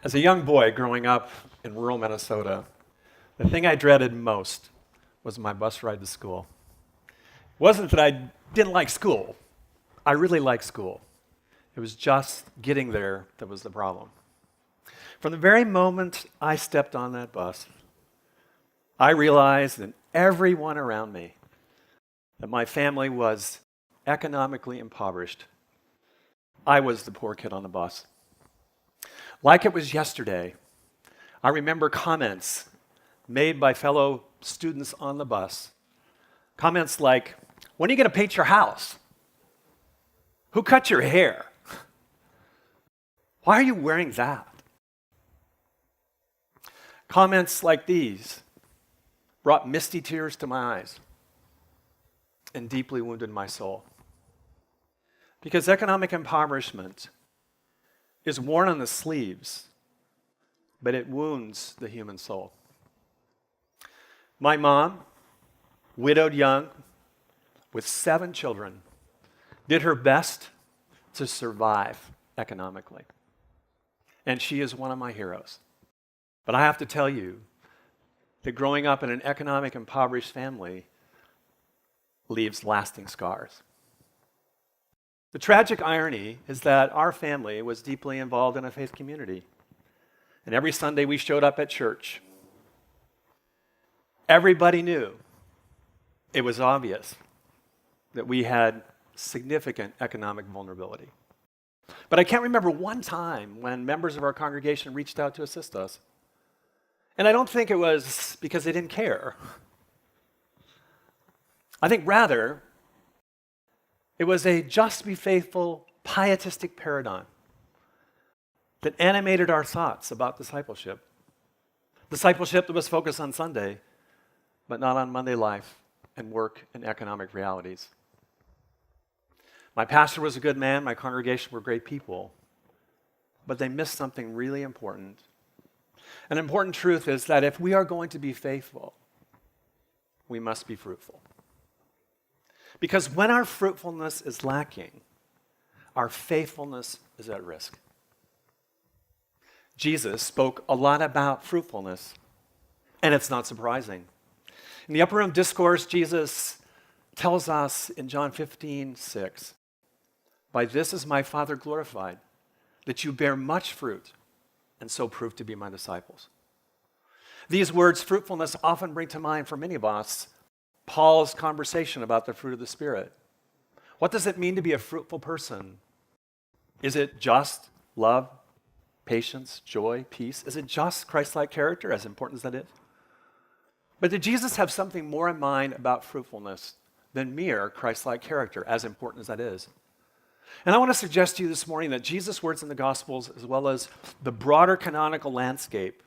As a young boy growing up in rural Minnesota, the thing I dreaded most was my bus ride to school. It wasn't that I didn't like school. I really liked school. It was just getting there that was the problem. From the very moment I stepped on that bus, I realized that everyone around me, that my family was economically impoverished. I was the poor kid on the bus. Like it was yesterday, I remember comments made by fellow students on the bus. Comments like, "When are you going to paint your house? Who cut your hair? Why are you wearing that?" Comments like these brought misty tears to my eyes and deeply wounded my soul. Because economic impoverishment is worn on the sleeves, but it wounds the human soul. My mom, widowed young, with 7 children, did her best to survive economically. And she is one of my heroes. But I have to tell you that growing up in an economic impoverished family leaves lasting scars. The tragic irony is that our family was deeply involved in a faith community. And every Sunday we showed up at church. Everybody knew, it was obvious, that we had significant economic vulnerability. But I can't remember one time when members of our congregation reached out to assist us. And I don't think it was because they didn't care. I think rather, it was a just be faithful, pietistic paradigm that animated our thoughts about discipleship. Discipleship that was focused on Sunday, but not on Monday life and work and economic realities. My pastor was a good man, my congregation were great people, but they missed something really important. An important truth is that if we are going to be faithful, we must be fruitful. Because when our fruitfulness is lacking, our faithfulness is at risk. Jesus spoke a lot about fruitfulness, and it's not surprising. In the upper room discourse, Jesus tells us in John 15:6, "By this is my Father glorified, that you bear much fruit, and so prove to be my disciples." These words, fruitfulness, often bring to mind for many of us Paul's conversation about the fruit of the Spirit. What does it mean to be a fruitful person? Is it just love, patience, joy, peace? Is it just Christ-like character, as important as that is? But did Jesus have something more in mind about fruitfulness than mere Christ-like character, as important as that is? And I want to suggest to you this morning that Jesus' words in the Gospels, as well as the broader canonical landscape,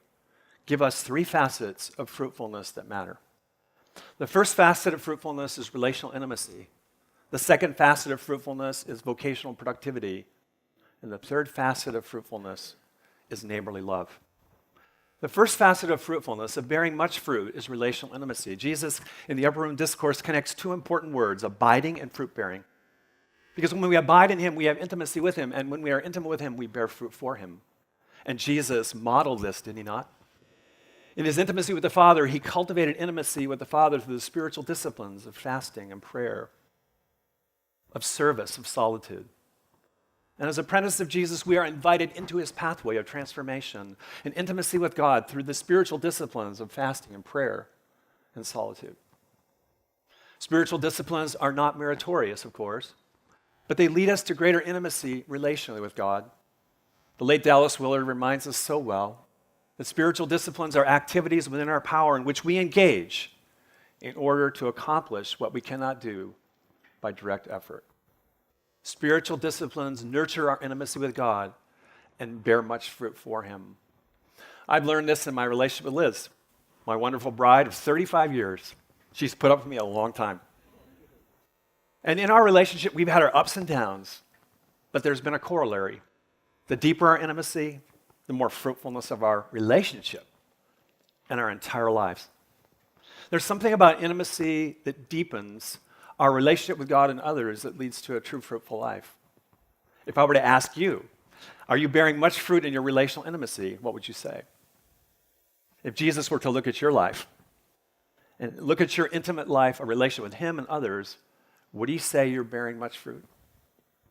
give us 3 facets of fruitfulness that matter. The first facet of fruitfulness is relational intimacy. The second facet of fruitfulness is vocational productivity. And the third facet of fruitfulness is neighborly love. The first facet of fruitfulness, of bearing much fruit, is relational intimacy. Jesus, in the upper room discourse, connects 2 important words, abiding and fruit-bearing. Because when we abide in him, we have intimacy with him, and when we are intimate with him, we bear fruit for him. And Jesus modeled this, did he not? In his intimacy with the Father, he cultivated intimacy with the Father through the spiritual disciplines of fasting and prayer, of service, of solitude. And as apprentices of Jesus, we are invited into his pathway of transformation and intimacy with God through the spiritual disciplines of fasting and prayer and solitude. Spiritual disciplines are not meritorious, of course, but they lead us to greater intimacy relationally with God. The late Dallas Willard reminds us so well that spiritual disciplines are activities within our power in which we engage in order to accomplish what we cannot do by direct effort. Spiritual disciplines nurture our intimacy with God and bear much fruit for him. I've learned this in my relationship with Liz, my wonderful bride of 35 years. She's put up with me a long time. And in our relationship, we've had our ups and downs, but there's been a corollary. The deeper our intimacy, the more fruitfulness of our relationship and our entire lives. There's something about intimacy that deepens our relationship with God and others that leads to a true fruitful life. If I were to ask you, Are you bearing much fruit in your relational intimacy? What would you say? If Jesus were to look at your life and look at your intimate life, a relationship with him and others, would he say you're bearing much fruit?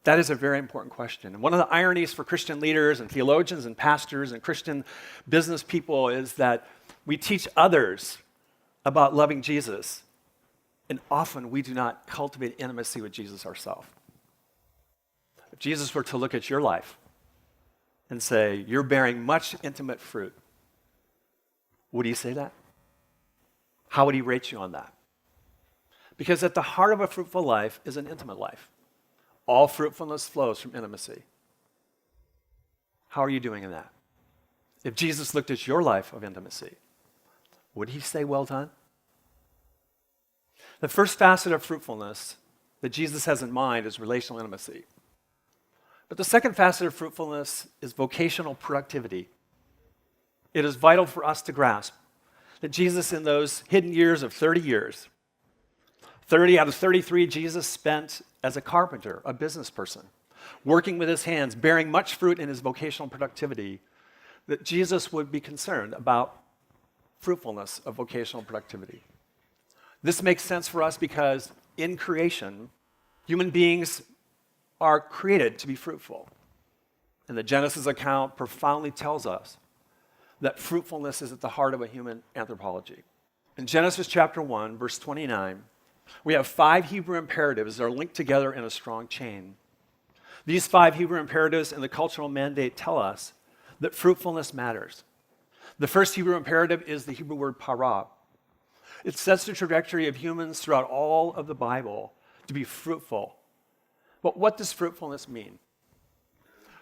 That is a very important question. And one of the ironies for Christian leaders and theologians and pastors and Christian business people is that we teach others about loving Jesus, and often we do not cultivate intimacy with Jesus ourselves. If Jesus were to look at your life and say, you're bearing much intimate fruit, would he say that? How would he rate you on that? Because at the heart of a fruitful life is an intimate life. All fruitfulness flows from intimacy. How are you doing in that? If Jesus looked at your life of intimacy, would he say, well done? The first facet of fruitfulness that Jesus has in mind is relational intimacy. But the second facet of fruitfulness is vocational productivity. It is vital for us to grasp that Jesus, in those hidden years of 30 years, 30 out of 33, Jesus spent as a carpenter, a business person, working with his hands, bearing much fruit in his vocational productivity, that Jesus would be concerned about fruitfulness of vocational productivity. This makes sense for us because in creation, human beings are created to be fruitful. And the Genesis account profoundly tells us that fruitfulness is at the heart of a human anthropology. In Genesis chapter 1, verse 29, we have 5 Hebrew imperatives that are linked together in a strong chain. These 5 Hebrew imperatives and the cultural mandate tell us that fruitfulness matters. The first Hebrew imperative is the Hebrew word para. It sets the trajectory of humans throughout all of the Bible to be fruitful. But what does fruitfulness mean?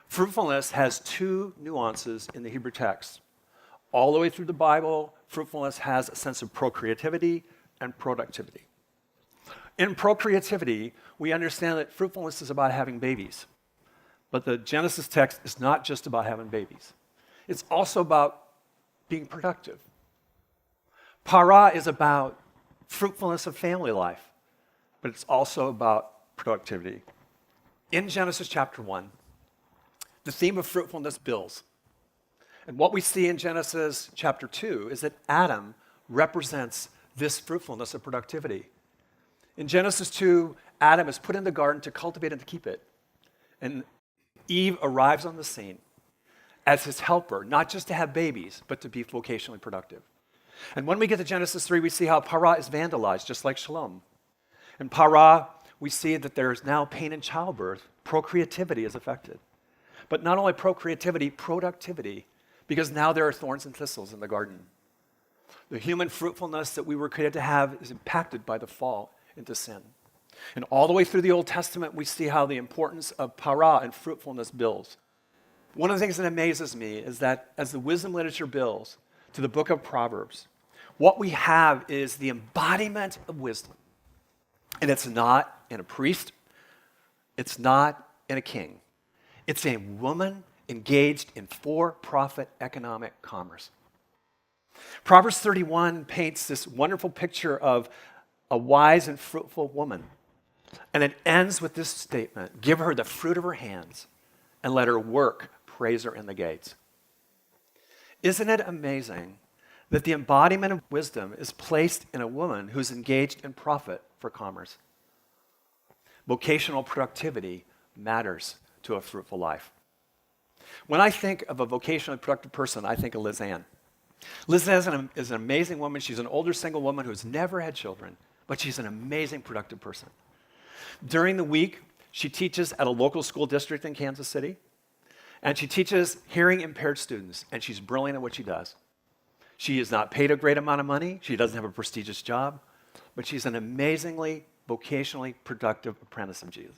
Fruitfulness has 2 nuances in the Hebrew text. All the way through the Bible, fruitfulness has a sense of procreativity and productivity. In procreativity, we understand that fruitfulness is about having babies. But the Genesis text is not just about having babies. It's also about being productive. Para is about fruitfulness of family life, but it's also about productivity. In Genesis chapter 1, the theme of fruitfulness builds. And what we see in Genesis chapter 2 is that Adam represents this fruitfulness of productivity. In Genesis 2, Adam is put in the garden to cultivate and to keep it. And Eve arrives on the scene as his helper, not just to have babies, but to be vocationally productive. And when we get to Genesis 3, we see how para is vandalized, just like shalom. In para, we see that there is now pain in childbirth. Procreativity is affected. But not only procreativity, productivity, because now there are thorns and thistles in the garden. The human fruitfulness that we were created to have is impacted by the fall into sin. And all the way through the Old Testament, we see how the importance of para and fruitfulness builds. One of the things that amazes me is that as the wisdom literature builds to the book of Proverbs, what we have is the embodiment of wisdom. And it's not in a priest, it's not in a king. It's a woman engaged in for-profit economic commerce. Proverbs 31 paints this wonderful picture of a wise and fruitful woman. And it ends with this statement, give her the fruit of her hands and let her work praise her in the gates. Isn't it amazing that the embodiment of wisdom is placed in a woman who's engaged in profit for commerce? Vocational productivity matters to a fruitful life. When I think of a vocationally productive person, I think of Liz Ann. Liz Ann is an amazing woman. She's an older single woman who's never had children, but she's an amazing productive person. During the week, she teaches at a local school district in Kansas City, and she teaches hearing impaired students, and she's brilliant at what she does. She is not paid a great amount of money. She doesn't have a prestigious job, but she's an amazingly vocationally productive apprentice of Jesus.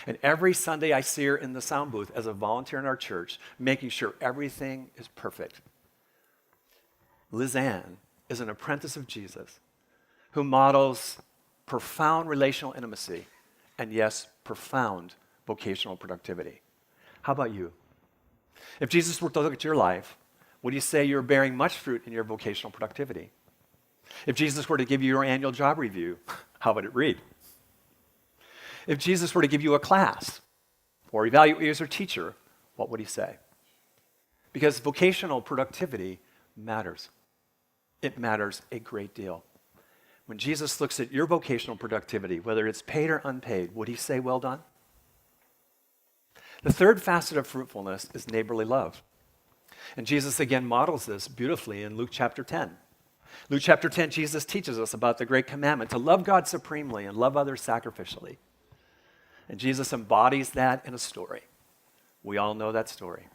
And every Sunday I see her in the sound booth as a volunteer in our church, making sure everything is perfect. Liz Ann is an apprentice of Jesus who models profound relational intimacy and, yes, profound vocational productivity. How about you? If Jesus were to look at your life, would he say you're bearing much fruit in your vocational productivity? If Jesus were to give you your annual job review, how would it read? If Jesus were to give you a class or evaluate you as a teacher, what would he say? Because vocational productivity matters. It matters a great deal. When Jesus looks at your vocational productivity, whether it's paid or unpaid, would he say, well done? The third facet of fruitfulness is neighborly love. And Jesus again models this beautifully in Luke chapter 10. Luke chapter 10, Jesus teaches us about the great commandment to love God supremely and love others sacrificially. And Jesus embodies that in a story. We all know that story.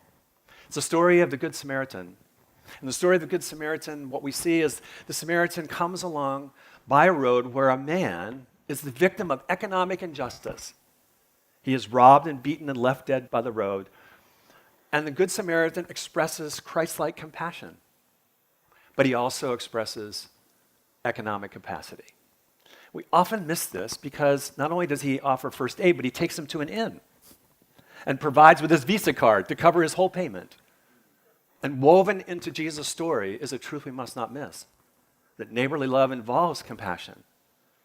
It's the story of the Good Samaritan. In the story of the Good Samaritan, what we see is the Samaritan comes along by a road where a man is the victim of economic injustice. He is robbed and beaten and left dead by the road. And the Good Samaritan expresses Christ-like compassion. But he also expresses economic capacity. We often miss this because not only does he offer first aid, but he takes him to an inn and provides with his Visa card to cover his whole payment. And woven into Jesus' story is a truth we must not miss, that neighborly love involves compassion,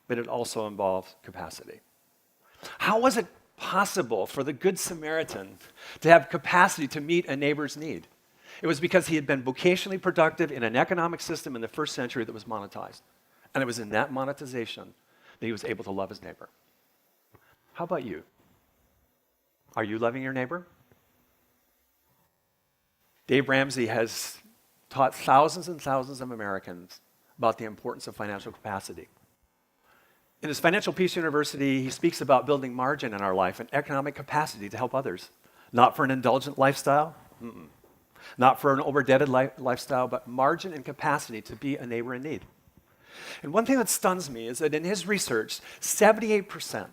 but it also involves capacity. How was it possible for the Good Samaritan to have capacity to meet a neighbor's need? It was because he had been vocationally productive in an economic system in the first century that was monetized. And it was in that monetization that he was able to love his neighbor. How about you? Are you loving your neighbor? Dave Ramsey has taught thousands and thousands of Americans about the importance of financial capacity. In his Financial Peace University, he speaks about building margin in our life and economic capacity to help others. Not for an indulgent lifestyle, not for an over-indebted lifestyle, but margin and capacity to be a neighbor in need. And one thing that stuns me is that in his research, 78%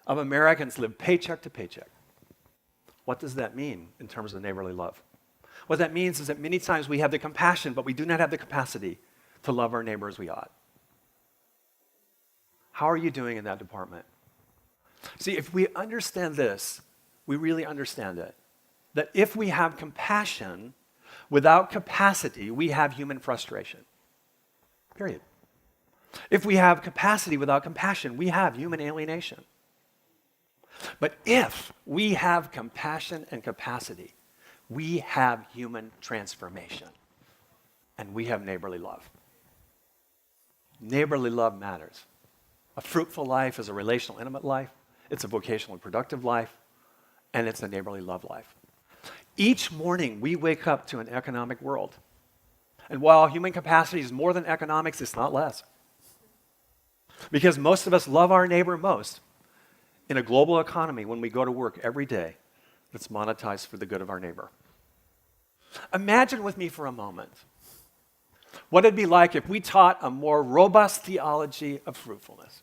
of Americans live paycheck to paycheck. What does that mean in terms of neighborly love? What that means is that many times we have the compassion, but we do not have the capacity to love our neighbor as we ought. How are you doing in that department? See, if we understand this, we really understand it. That if we have compassion without capacity, we have human frustration. Period. If we have capacity without compassion, we have human alienation. But if we have compassion and capacity, we have human transformation. And we have neighborly love. Neighborly love matters. A fruitful life is a relational, intimate life. It's a vocational and productive life. And it's a neighborly love life. Each morning, we wake up to an economic world. And while human capacity is more than economics, it's not less. Because most of us love our neighbor most in a global economy when we go to work every day that's monetized for the good of our neighbor. Imagine with me for a moment what it'd be like if we taught a more robust theology of fruitfulness.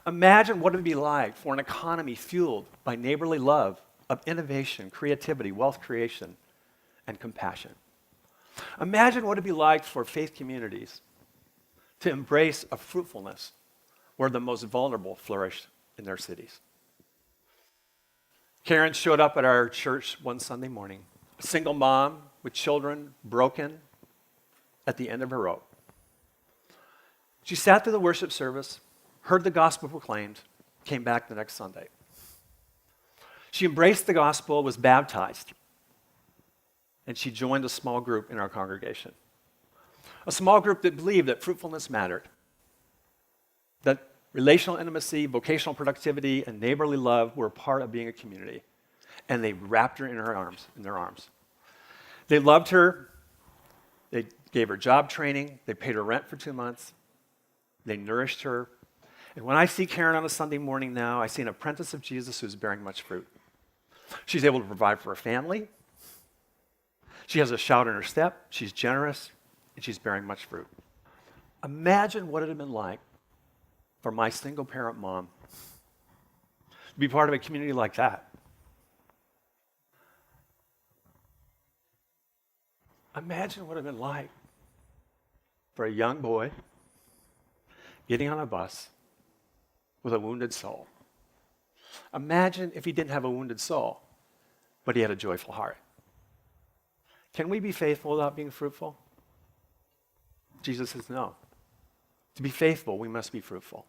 Imagine what it'd be like for an economy fueled by neighborly love, of innovation, creativity, wealth creation, and compassion. Imagine what it'd be like for faith communities to embrace a fruitfulness where the most vulnerable flourish in their cities. Karen showed up at our church one Sunday morning, a single mom with children broken at the end of her rope. She sat through the worship service, heard the gospel proclaimed, came back the next Sunday. She embraced the gospel, was baptized, and she joined a small group in our congregation. A small group that believed that fruitfulness mattered, that relational intimacy, vocational productivity, and neighborly love were a part of being a community. And they wrapped her in their arms. They loved her. They gave her job training. They paid her rent for 2 months. They nourished her. And when I see Karen on a Sunday morning now, I see an apprentice of Jesus who's bearing much fruit. She's able to provide for her family. She has a shout in her step. She's generous, and she's bearing much fruit. Imagine what it would have been like for my single-parent mom to be part of a community like that. Imagine what it would have been like for a young boy getting on a bus with a wounded soul. Imagine if he didn't have a wounded soul, but he had a joyful heart. Can we be faithful without being fruitful? Jesus says no. To be faithful, we must be fruitful.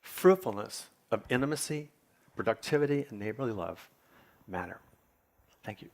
Fruitfulness of intimacy, productivity and neighborly love matter. Thank you.